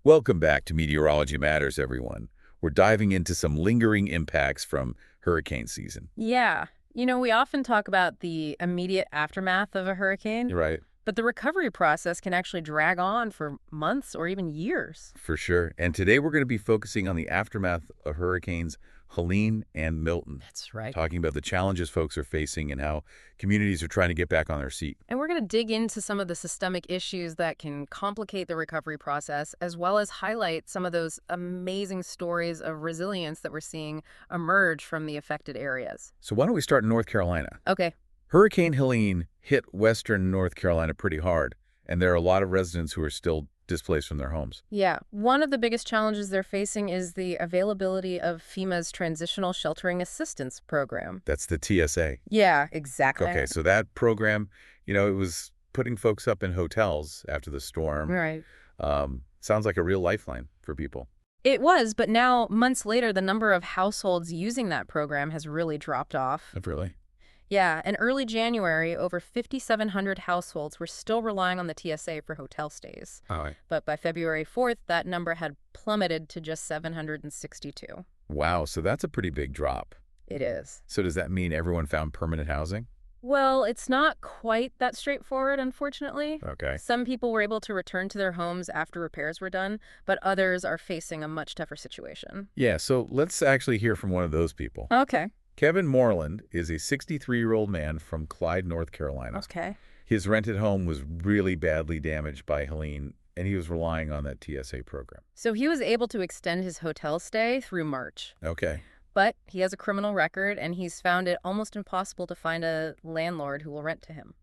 Welcome back to Meteorology Matters, everyone. We're diving into some lingering impacts from hurricane season. Yeah. We often talk about the immediate aftermath of a hurricane, You're right, but the recovery process can actually drag on for months or even years. for sure. And today we're going to be focusing on the aftermath of hurricanes Helene and Milton, That's right. talking about the challenges folks are facing and how communities are trying to get back on their feet. And we're going to dig into some of the systemic issues that can complicate the recovery process, as well as highlight some of those amazing stories of resilience that we're seeing emerge from the affected areas. So why don't we start in North Carolina? Okay. Hurricane Helene hit western North Carolina pretty hard, and there are a lot of residents who are still displaced from their homes. Yeah, one of the biggest challenges they're facing is the availability of FEMA's Transitional Sheltering Assistance Program. That's the TSA. Yeah, exactly. Okay, so that program, it was putting folks up in hotels after the storm. Right. Sounds like a real lifeline for people. It was, but now, months later, the number of households using that program has really dropped off. Really? Yeah, in early January, over 5,700 households were still relying on the TSA for hotel stays. Oh, right. But by February 4th, that number had plummeted to just 762. Wow, so that's a pretty big drop. It is. So does that mean everyone found permanent housing? Well, it's not quite that straightforward, unfortunately. Okay. Some people were able to return to their homes after repairs were done, but others are facing a much tougher situation. Yeah, so let's actually hear from one of those people. Okay. Kevin Moreland is a 63-year-old man from Clyde, North Carolina. Okay. His rented home was really badly damaged by Helene, and he was relying on that TSA program. So he was able to extend his hotel stay through March. Okay. But he has a criminal record, and he's found it almost impossible to find a landlord who will rent to him.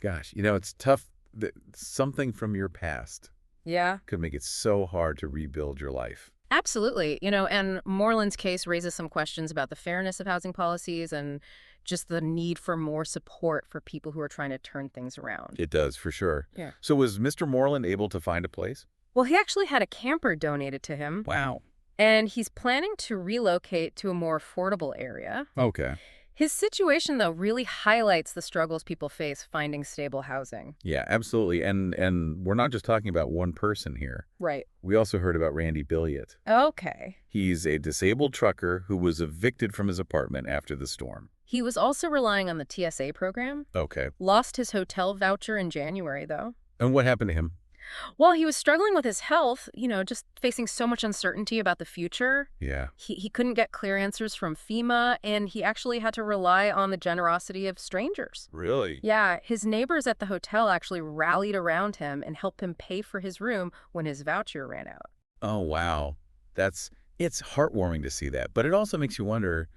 Gosh, it's tough that something from your past Yeah. could make it so hard to rebuild your life. Absolutely. And Moreland's case raises some questions about the fairness of housing policies and just the need for more support for people who are trying to turn things around. It does, for sure. Yeah. So was Mr. Moreland able to find a place? Well, he actually had a camper donated to him, Wow. and he's planning to relocate to a more affordable area. Okay. His situation, though, really highlights the struggles people face finding stable housing. Yeah, absolutely. And we're not just talking about one person here. Right. We also heard about Randy Billiot. Okay. He's a disabled trucker who was evicted from his apartment after the storm. He was also relying on the TSA program. Okay. Lost his hotel voucher in January, though. And what happened to him? Well, he was struggling with his health, just facing so much uncertainty about the future. Yeah. He couldn't get clear answers from FEMA, and he actually had to rely on the generosity of strangers. Really? Yeah, his neighbors at the hotel actually rallied around him and helped him pay for his room when his voucher ran out. Oh, wow. It's heartwarming to see that. But it also makes you wonder,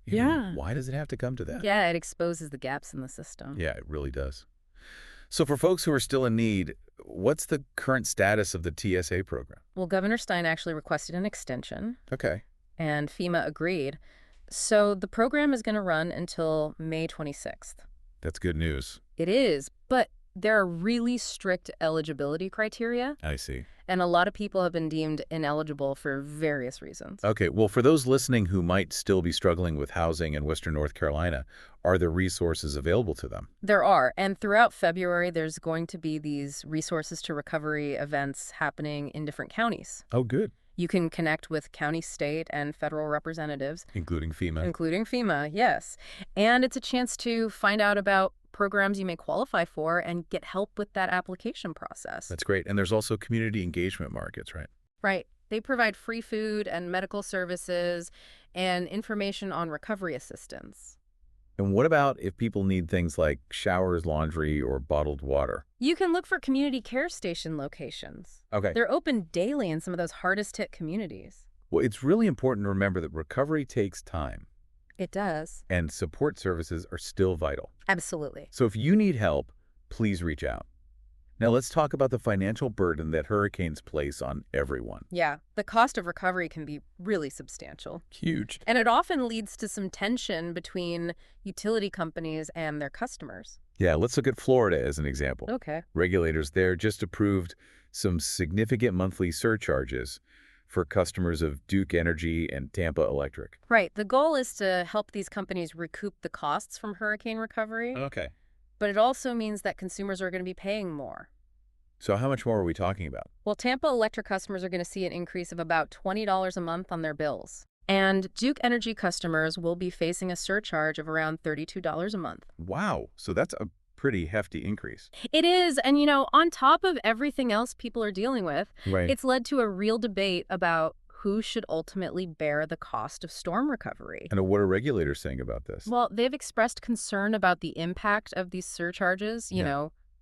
Yeah. why does it have to come to that? Yeah, it exposes the gaps in the system. Yeah, it really does. So for folks who are still in need, what's the current status of the TSA program? Well, Governor Stein actually requested an extension, Okay. and FEMA agreed. So the program is going to run until May 26th. That's good news. It is, but there are really strict eligibility criteria, I see. and a lot of people have been deemed ineligible for various reasons. Okay, well, for those listening who might still be struggling with housing in Western North Carolina, are there resources available to them? There are, and throughout February, there's going to be these resources to recovery events happening in different counties. Oh, good. You can connect with county, state, and federal representatives, Including FEMA. including FEMA, yes. And it's a chance to find out about programs you may qualify for and get help with that application process. That's great. And there's also community engagement markets, right? Right. They provide free food and medical services and information on recovery assistance. And what about if people need things like showers, laundry, or bottled water? You can look for community care station locations. Okay. They're open daily in some of those hardest hit communities. Well, it's really important to remember that recovery takes time, It does. and support services are still vital. Absolutely. So if you need help, please reach out. Now let's talk about the financial burden that hurricanes place on everyone. Yeah, the cost of recovery can be really substantial. Huge. And it often leads to some tension between utility companies and their customers. Yeah, let's look at Florida as an example. Okay. Regulators there just approved some significant monthly surcharges for customers of Duke Energy and Tampa Electric. Right. The goal is to help these companies recoup the costs from hurricane recovery, Okay. but it also means that consumers are going to be paying more. So how much more are we talking about? Well, Tampa Electric customers are going to see an increase of about $20 a month on their bills. And Duke Energy customers will be facing a surcharge of around $32 a month. Wow. So that's a pretty hefty increase. It is. And, on top of everything else people are dealing with, Right. it's led to a real debate about who should ultimately bear the cost of storm recovery. And what are regulators saying about this? Well, they've expressed concern about the impact of these surcharges,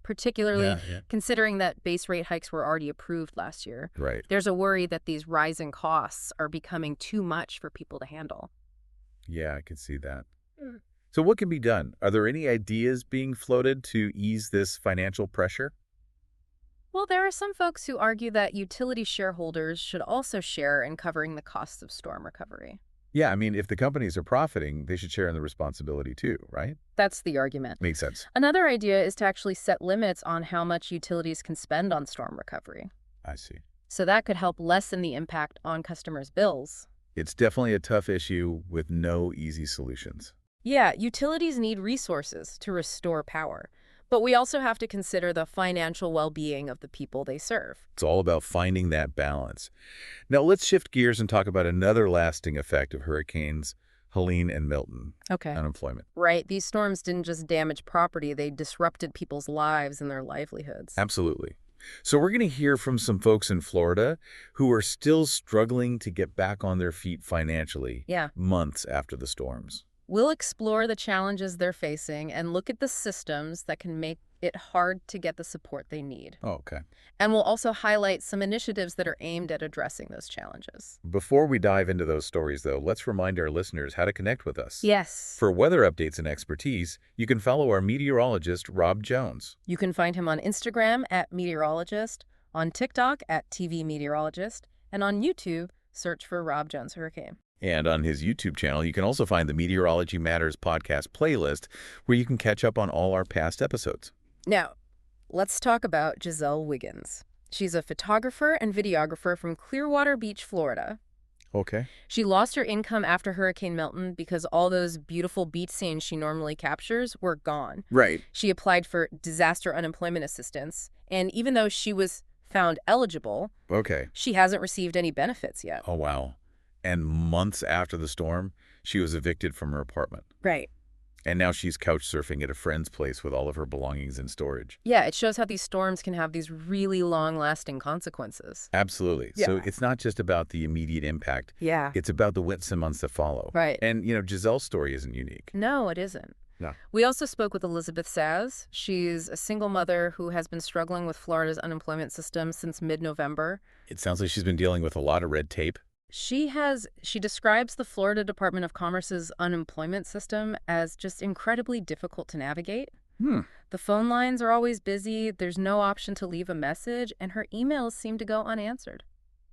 particularly considering that base rate hikes were already approved last year. Right. There's a worry that these rising costs are becoming too much for people to handle. Yeah, I can see that. So what can be done? Are there any ideas being floated to ease this financial pressure? Well, there are some folks who argue that utility shareholders should also share in covering the costs of storm recovery. Yeah, I mean, if the companies are profiting, they should share in the responsibility too, right? That's the argument. Makes sense. Another idea is to actually set limits on how much utilities can spend on storm recovery. I see. So that could help lessen the impact on customers' bills. It's definitely a tough issue with no easy solutions. Yeah, utilities need resources to restore power. But we also have to consider the financial well-being of the people they serve. It's all about finding that balance. Now let's shift gears and talk about another lasting effect of hurricanes Helene and Milton. Okay. Unemployment. Right. These storms didn't just damage property, they disrupted people's lives and their livelihoods. Absolutely. So we're going to hear from some folks in Florida who are still struggling to get back on their feet financially months after the storms. We'll explore the challenges they're facing and look at the systems that can make it hard to get the support they need. Oh, okay. And we'll also highlight some initiatives that are aimed at addressing those challenges. Before we dive into those stories, though, let's remind our listeners how to connect with us. Yes. For weather updates and expertise, you can follow our meteorologist, Rob Jones. You can find him on Instagram at Meteorologist, on TikTok at TV Meteorologist, and on YouTube, search for Rob Jones Hurricane. And on his YouTube channel, you can also find the Meteorology Matters podcast playlist, where you can catch up on all our past episodes. Now, let's talk about Giselle Wiggins. She's a photographer and videographer from Clearwater Beach, Florida. Okay. She lost her income after Hurricane Milton because all those beautiful beach scenes she normally captures were gone. Right. She applied for disaster unemployment assistance, and even though she was found eligible, she hasn't received any benefits yet. Oh, wow. And months after the storm, she was evicted from her apartment. Right. And now she's couch surfing at a friend's place with all of her belongings in storage. Yeah, it shows how these storms can have these really long-lasting consequences. Absolutely. Yeah. So it's not just about the immediate impact. Yeah. It's about the weeks and months that follow. Right. And, Giselle's story isn't unique. No, it isn't. No. We also spoke with Elizabeth Saz. She's a single mother who has been struggling with Florida's unemployment system since mid-November. It sounds like she's been dealing with a lot of red tape. She describes the Florida Department of Commerce's unemployment system as just incredibly difficult to navigate. The phone lines are always busy, there's no option to leave a message, and her emails seem to go unanswered.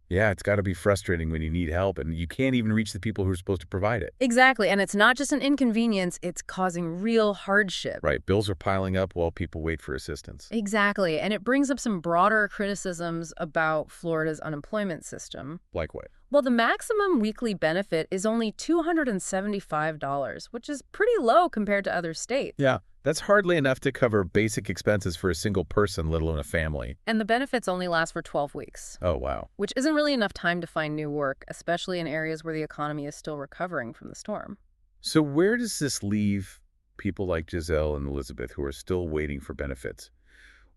Yeah, it's got to be frustrating when you need help and you can't even reach the people who are supposed to provide it. Exactly, and it's not just an inconvenience, it's causing real hardship. Right, bills are piling up while people wait for assistance. Exactly, and it brings up some broader criticisms about Florida's unemployment system. Like what? Well, the maximum weekly benefit is only $275, which is pretty low compared to other states. Yeah, that's hardly enough to cover basic expenses for a single person, let alone a family. And the benefits only last for 12 weeks. Oh, wow. Which isn't really enough time to find new work, especially in areas where the economy is still recovering from the storm. So where does this leave people like Giselle and Elizabeth who are still waiting for benefits?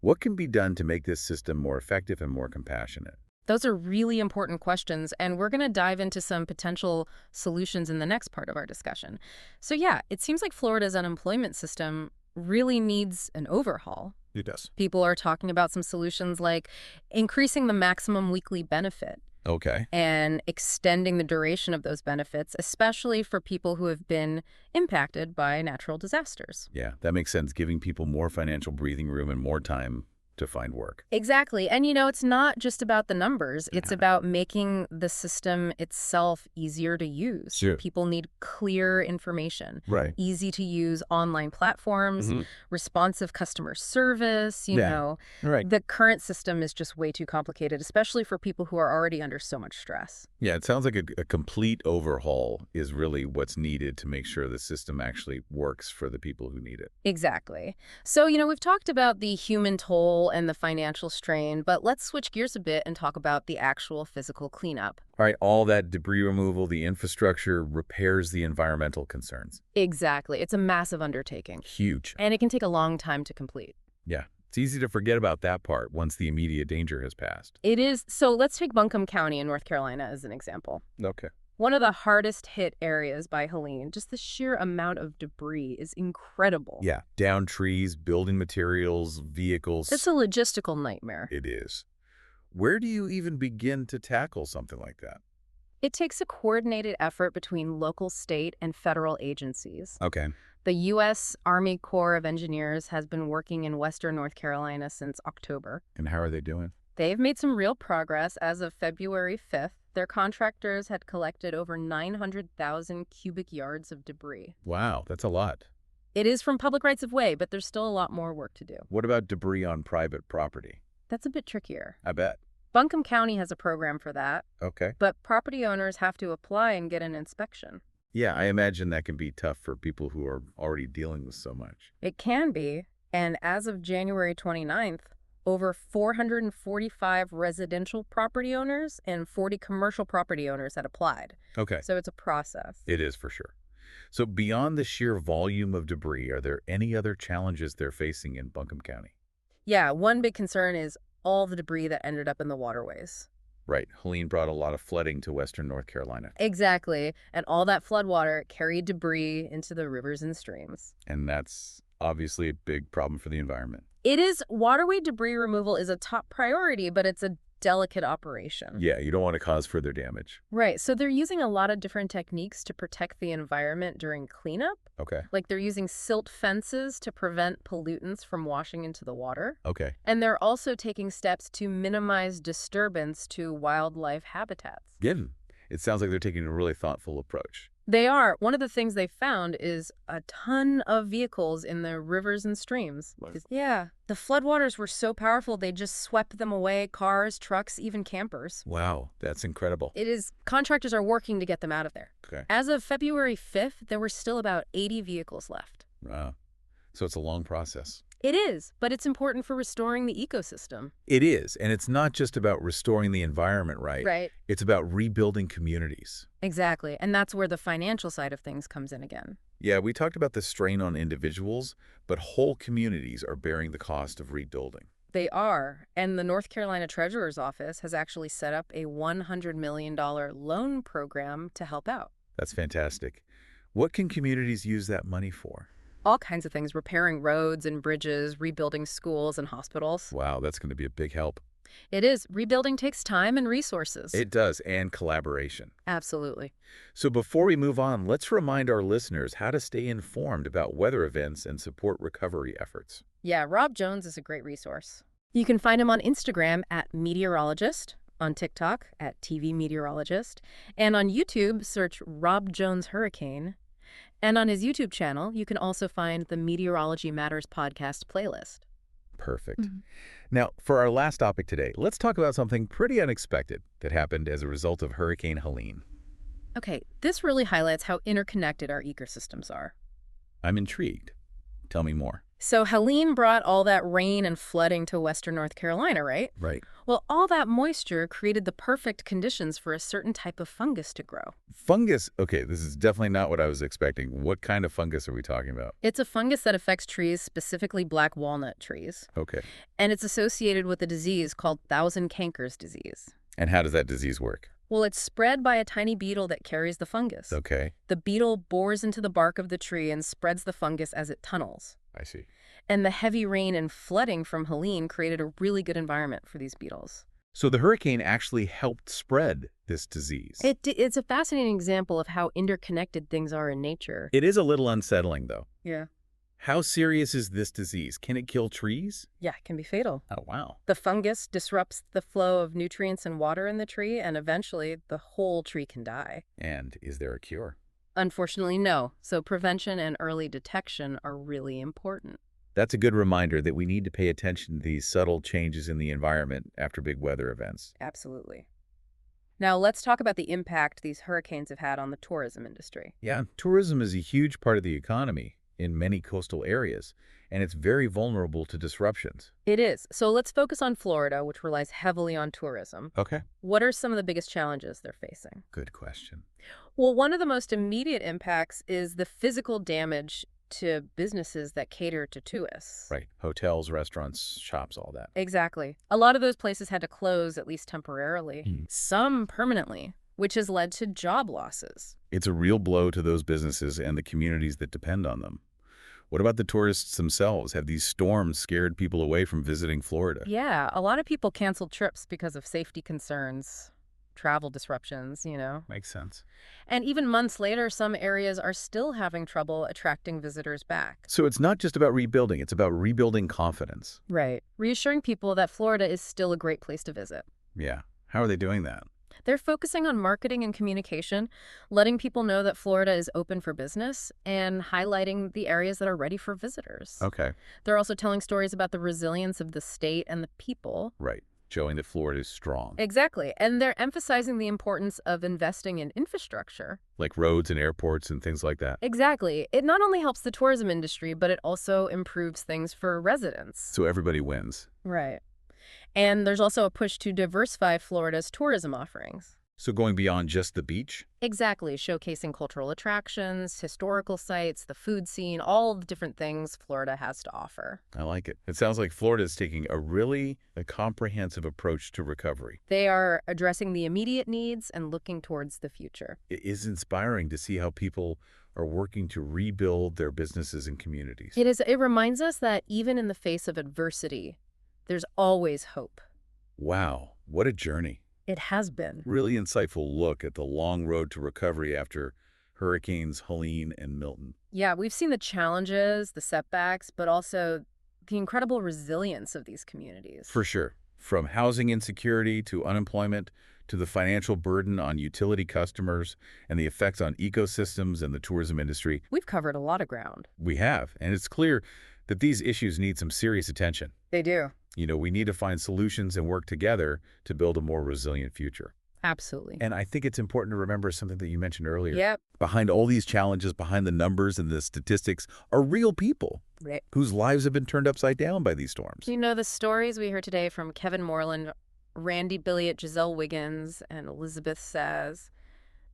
What can be done to make this system more effective and more compassionate? Those are really important questions, and we're going to dive into some potential solutions in the next part of our discussion. So yeah, it seems like Florida's unemployment system really needs an overhaul. It does. People are talking about some solutions like increasing the maximum weekly benefit. Okay. And extending the duration of those benefits, especially for people who have been impacted by natural disasters. Yeah, that makes sense, giving people more financial breathing room and more time to find work. Exactly. And, it's not just about the numbers. It's about making the system itself easier to use. Sure. People need clear information. Right. Easy to use online platforms, responsive customer service, you know. Right. The current system is just way too complicated, especially for people who are already under so much stress. Yeah, it sounds like a complete overhaul is really what's needed to make sure the system actually works for the people who need it. Exactly. So, we've talked about the human toll toll and the financial strain, but let's switch gears a bit and talk about the actual physical cleanup. All right, all that debris removal, the infrastructure, repairs, the environmental concerns. Exactly. It's a massive undertaking, Huge. and it can take a long time to complete. Yeah, it's easy to forget about that part once the immediate danger has passed. It is. So let's take Buncombe County in North Carolina as an example. Okay. One of the hardest hit areas by Helene, just the sheer amount of debris is incredible. Yeah, down trees, building materials, vehicles. It's a logistical nightmare. It is. Where do you even begin to tackle something like that? It takes a coordinated effort between local, state, and federal agencies. Okay. The U.S. Army Corps of Engineers has been working in western North Carolina since October. And how are they doing? They've made some real progress. As of February 5th, their contractors had collected over 900,000 cubic yards of debris. Wow, that's a lot. It is from public rights of way, but there's still a lot more work to do. What about debris on private property? That's a bit trickier. I bet. Buncombe County has a program for that, Okay. but property owners have to apply and get an inspection. Yeah, I imagine that can be tough for people who are already dealing with so much. It can be, and as of January 29th, over 445 residential property owners and 40 commercial property owners had applied. Okay. So it's a process. It is for sure. So beyond the sheer volume of debris, are there any other challenges they're facing in Buncombe County? Yeah, one big concern is all the debris that ended up in the waterways. Right. Helene brought a lot of flooding to western North Carolina. Exactly. And all that floodwater carried debris into the rivers and streams. And that's obviously a big problem for the environment. It is. Waterway debris removal is a top priority, but it's a delicate operation. Yeah, you don't want to cause further damage. Right. So they're using a lot of different techniques to protect the environment during cleanup. Okay. Like they're using silt fences to prevent pollutants from washing into the water. Okay. And they're also taking steps to minimize disturbance to wildlife habitats. Good. It sounds like they're taking a really thoughtful approach. They are. One of the things they found is a ton of vehicles in the rivers and streams. Yeah. The floodwaters were so powerful, they just swept them away, cars, trucks, even campers. Wow, that's incredible. It is. Contractors are working to get them out of there. Okay. As of February 5th, there were still about 80 vehicles left. Wow. So it's a long process. It is, but it's important for restoring the ecosystem. It is, and it's not just about restoring the environment, right? Right. It's about rebuilding communities. Exactly, and that's where the financial side of things comes in again. Yeah, we talked about the strain on individuals, but whole communities are bearing the cost of rebuilding. They are, and the North Carolina Treasurer's Office has actually set up a $100 million loan program to help out. That's fantastic. What can communities use that money for? All kinds of things, repairing roads and bridges, rebuilding schools and hospitals. Wow, that's going to be a big help. It is. Rebuilding takes time and resources. It does, and collaboration. Absolutely. So before we move on, let's remind our listeners how to stay informed about weather events and support recovery efforts. Yeah, Rob Jones is a great resource. You can find him on Instagram at Meteorologist, on TikTok at TV Meteorologist, and on YouTube, search Rob Jones Hurricane. And on his YouTube channel, you can also find the Meteorology Matters podcast playlist. Perfect. Now, for our last topic today, let's talk about something pretty unexpected that happened as a result of Hurricane Helene. Okay, this really highlights how interconnected our ecosystems are. I'm intrigued. Tell me more. So Helene brought all that rain and flooding to western North Carolina, right? Right. Well, all that moisture created the perfect conditions for a certain type of fungus to grow. Fungus. Okay, this is definitely not what I was expecting. What kind of fungus are we talking about? It's a fungus that affects trees, specifically black walnut trees. Okay. And it's associated with a disease called thousand cankers disease. And how does that disease work? Well, it's spread by a tiny beetle that carries the fungus. Okay. The beetle bores into the bark of the tree and spreads the fungus as it tunnels. I see. And the heavy rain and flooding from Helene created a really good environment for these beetles. So the hurricane actually helped spread this disease. It's a fascinating example of how interconnected things are in nature. It is a little unsettling, though. Yeah. How serious is this disease? Can it kill trees? Yeah, it can be fatal. Oh, wow. The fungus disrupts the flow of nutrients and water in the tree, and eventually the whole tree can die. And is there a cure? Unfortunately, no. So prevention and early detection are really important. That's a good reminder that we need to pay attention to these subtle changes in the environment after big weather events. Absolutely. Now, let's talk about the impact these hurricanes have had on the tourism industry. Yeah, tourism is a huge part of the economy. in many coastal areas, and it's very vulnerable to disruptions. It is. So let's focus on Florida, which relies heavily on tourism. Okay. What are some of the biggest challenges they're facing? Good question. Well, one of the most immediate impacts is the physical damage to businesses that cater to tourists. Right. Hotels, restaurants, shops, all that. Exactly. A lot of those places had to close, at least temporarily, some permanently, which has led to job losses. It's a real blow to those businesses and the communities that depend on them. What about the tourists themselves? Have these storms scared people away from visiting Florida? Yeah, a lot of people canceled trips because of safety concerns, travel disruptions. Makes sense. And even months later, some areas are still having trouble attracting visitors back. So it's not just about rebuilding, it's about rebuilding confidence. Right. Reassuring people that Florida is still a great place to visit. Yeah. How are they doing that? They're focusing on marketing and communication, letting people know that Florida is open for business, and highlighting the areas that are ready for visitors. Okay. They're also telling stories about the resilience of the state and the people. Right. Showing that Florida is strong. Exactly. And they're emphasizing the importance of investing in infrastructure. Like roads and airports and things like that. Exactly. It not only helps the tourism industry, but it also improves things for residents. So everybody wins. Right. And there's also a push to diversify Florida's tourism offerings. So going beyond just the beach? Exactly, showcasing cultural attractions, historical sites, the food scene, all the different things Florida has to offer. I like it. It sounds like Florida is taking a comprehensive approach to recovery. They are addressing the immediate needs and looking towards the future. It is inspiring to see how people are working to rebuild their businesses and communities. It is. It reminds us that even in the face of adversity, there's always hope. Wow, what a journey. It has been. Really insightful look at the long road to recovery after Hurricanes Helene and Milton. Yeah, we've seen the challenges, the setbacks, but also the incredible resilience of these communities. For sure. From housing insecurity to unemployment to the financial burden on utility customers and the effects on ecosystems and the tourism industry. We've covered a lot of ground. We have, and it's clear that these issues need some serious attention. They do. We need to find solutions and work together to build a more resilient future. Absolutely. And I think it's important to remember something that you mentioned earlier. Yep. Behind all these challenges, behind the numbers and the statistics, are real people Right. whose lives have been turned upside down by these storms. The stories we heard today from Kevin Moreland, Randy Billiot, Giselle Wiggins, and Elizabeth Saz,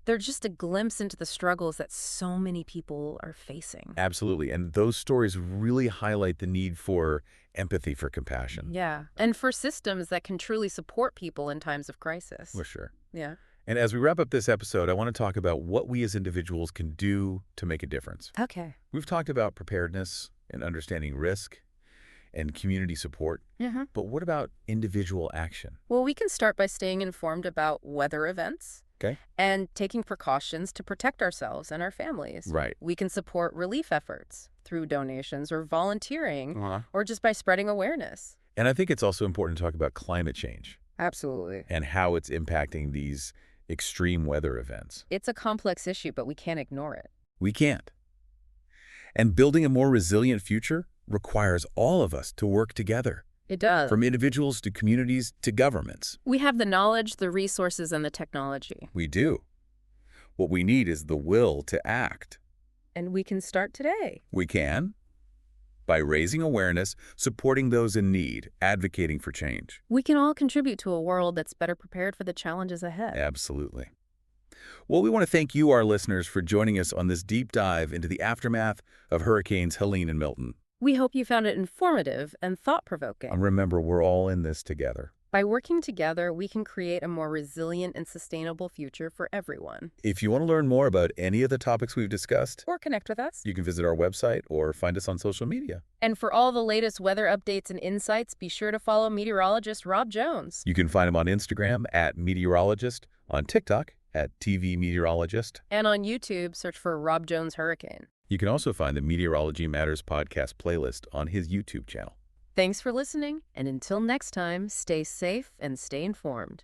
they're just a glimpse into the struggles that so many people are facing. Absolutely. And those stories really highlight the need for empathy, for compassion. Yeah. And for systems that can truly support people in times of crisis. For sure. Yeah. And as we wrap up this episode, I want to talk about what we as individuals can do to make a difference. Okay. We've talked about preparedness and understanding risk and community support. Mm-hmm. But what about individual action? Well, we can start by staying informed about weather events. Okay. And taking precautions to protect ourselves and our families. Right. We can support relief efforts through donations or volunteering Uh-huh. or just by spreading awareness. And I think it's also important to talk about climate change Absolutely. and how it's impacting these extreme weather events. It's a complex issue, but we can't ignore it. We can't. And building a more resilient future requires all of us to work together, It does. from individuals to communities to governments. We have the knowledge, the resources, and the technology. We do. What we need is the will to act. And we can start today. We can by raising awareness, supporting those in need, advocating for change. We can all contribute to a world that's better prepared for the challenges ahead. Absolutely. Well, we want to thank you, our listeners, for joining us on this deep dive into the aftermath of Hurricanes Helene and Milton. We hope you found it informative and thought-provoking. And remember, we're all in this together. By working together, we can create a more resilient and sustainable future for everyone. If you want to learn more about any of the topics we've discussed, Or connect with us. you can visit our website or find us on social media. And for all the latest weather updates and insights, be sure to follow meteorologist Rob Jones. You can find him on Instagram @meteorologist, on TikTok @TV Meteorologist. And on YouTube, search for Rob Jones Hurricane. You can also find the Meteorology Matters podcast playlist on his YouTube channel. Thanks for listening, and until next time, stay safe and stay informed.